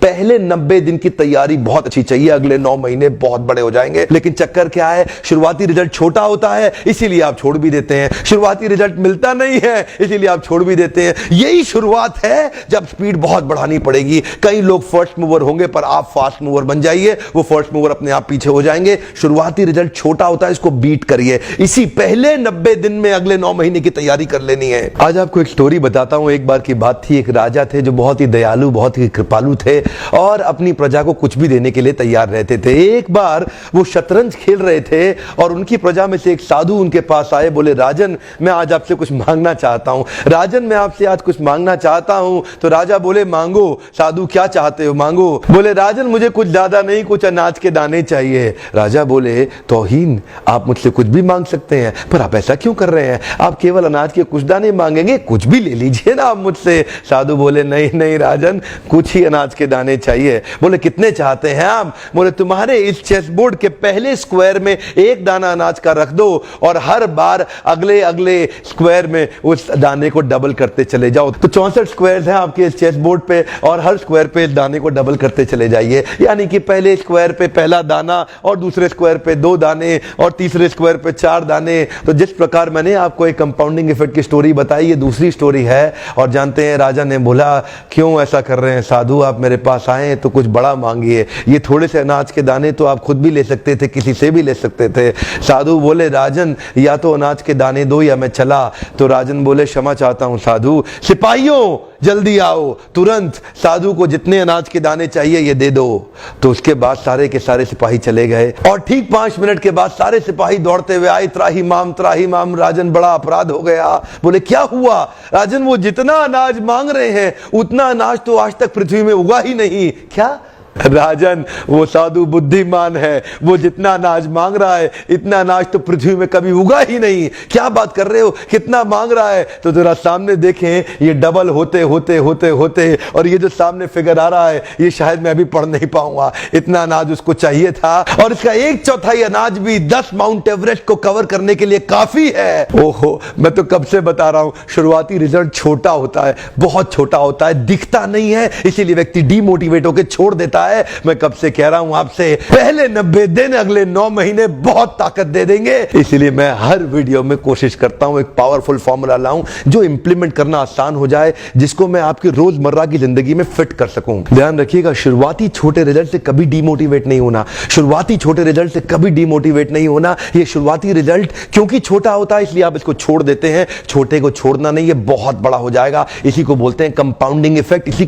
पहले 90 दिन की तैयारी बहुत अच्छी चाहिए, अगले 9 महीने बहुत बड़े हो जाएंगे। लेकिन चक्कर क्या है, शुरुआती रिजल्ट छोटा होता है, इसीलिए आप छोड़ भी देते हैं। शुरुआती रिजल्ट मिलता नहीं है, इसीलिए आप छोड़ भी देते हैं। यही शुरुआत है जब स्पीड बहुत बढ़ानी पड़ेगी। कई लोग फर्स्ट मूवर होंगे, पर आप फास्ट मूवर बन जाइए, वो फर्स्ट मूवर अपने आप पीछे हो जाएंगे। शुरुआती रिजल्ट छोटा होता है, इसको बीट करिए। इसी पहले 90 दिन में अगले 9 महीने की तैयारी कर लेनी है। आज आपको एक स्टोरी बताता हूं। एक बार की बात थी, एक राजा थे जो बहुत ही दयालु, बहुत ही कृपालु थे और अपनी प्रजा को कुछ भी देने के लिए तैयार रहते थे। एक बार वो शतरंज खेल रहे थे और उनकी प्रजा में से एक साधु उनके पास आए। बोले, राजन मैं आज आपसे कुछ मांगना चाहता हूं। राजन मैं आपसे आज कुछ मांगना चाहता हूं। तो राजा बोले, मांगो। साधु, क्या चाहते हो, मांगो। बोले, राजन मुझे कुछ ज्यादा नहीं, कुछ अनाज के दाने चाहिए। राजा बोले, तौहीन, आप मुझसे कुछ भी मांग सकते हैं, पर आप ऐसा क्यों कर रहे हैं? आप केवल अनाज के कुछ दाने मांगेंगे, कुछ भी ले लीजिए ना आप मुझसे। साधु बोले, नहीं नहीं राजन, कुछ ही अनाज के दाने चाहिए। बोले, कितने चाहते हैं आप? बोले, तुम्हारे इस चेस बोर्ड के पहले स्क्वायर में एक दाना अनाज का रख दो और हर बार अगले अगले स्क्वायर में उस दाने को डबल करते चले जाओ। तो 64 स्क्वायर हैं आपके इस चेस बोर्ड पे और हर स्क्वायर पे इस दाने को डबल करते चले जाइए। यानी कि पहले स्क्वायर पे पहला दाना और दूसरे स्क्वायर पे 2 दाने और तीसरे स्क्वायर पे 4 दाने। तो जिस प्रकार मैंने आपको एक कंपाउंडिंग इफेक्ट की स्टोरी बताई, ये दूसरी स्टोरी है। और जानते हैं, राजा ने बोला, क्यों ऐसा कर रहे हैं साधु, आप मेरे पास आए तो कुछ बड़ा मांगिए। ये थोड़े से अनाज के दाने तो आप खुद भी ले सकते थे, किसी से भी ले सकते थे। साधु बोले, राजन या तो अनाज के दाने दो या मैं चला। तो राजन बोले, क्षमा चाहता हूं साधु, सिपाहियों जल्दी आओ, तुरंत साधु को जितने अनाज के दाने चाहिए ये दे दो। तो उसके बाद सारे के सारे सिपाही चले गए और ठीक 5 मिनट के बाद सारे सिपाही दौड़ते हुए आए, त्राही माम राजन, बड़ा अपराध हो गया। बोले, क्या हुआ? राजन, वो जितना अनाज मांग रहे हैं उतना अनाज तो आज तक पृथ्वी में उगा ही नहीं। क्या? राजन, वो साधु बुद्धिमान है, वो जितना अनाज मांग रहा है इतना अनाज तो पृथ्वी में कभी उगा ही नहीं। क्या बात कर रहे हो, कितना मांग रहा है? तो जरा सामने देखें, ये डबल होते होते होते होते और ये जो सामने फिगर आ रहा है ये शायद मैं अभी पढ़ नहीं पाऊंगा। इतना अनाज उसको चाहिए था और इसका 1/4 अनाज भी 10 माउंट एवरेस्ट को कवर करने के लिए काफी है। ओहो, मैं तो कब से बता रहा हूं, शुरुआती रिजल्ट छोटा होता है, बहुत छोटा होता है, दिखता नहीं है, इसीलिए व्यक्ति डीमोटिवेट होकर छोड़ देता है। मैं कब से कह रहा हूं आपसे, पहले 90 दिन अगले 9 महीने बहुत ताकत दे देंगे। इसलिए मैं हर वीडियो में कोशिश करता हूं एक पावरफुल फॉर्मूला लाऊं जो इंप्लीमेंट करना आसान हो जाए, जिसको मैं आपकी रोजमर्रा की जिंदगी में फिट कर सकूं। ध्यान रखिएगा, शुरुआती छोटे रिजल्ट से कभी डीमोटिवेट नहीं होना। शुरुआती छोटे रिजल्ट से कभी डीमोटिवेट नहीं होना। ये शुरुआती रिजल्ट क्योंकि छोटा होता है इसलिए आप इसको छोड़ देते हैं। छोटे को छोड़ना नहीं, ये बहुत बड़ा हो जाएगा। इसी को बोलते हैं कंपाउंडिंग इफेक्ट। इसी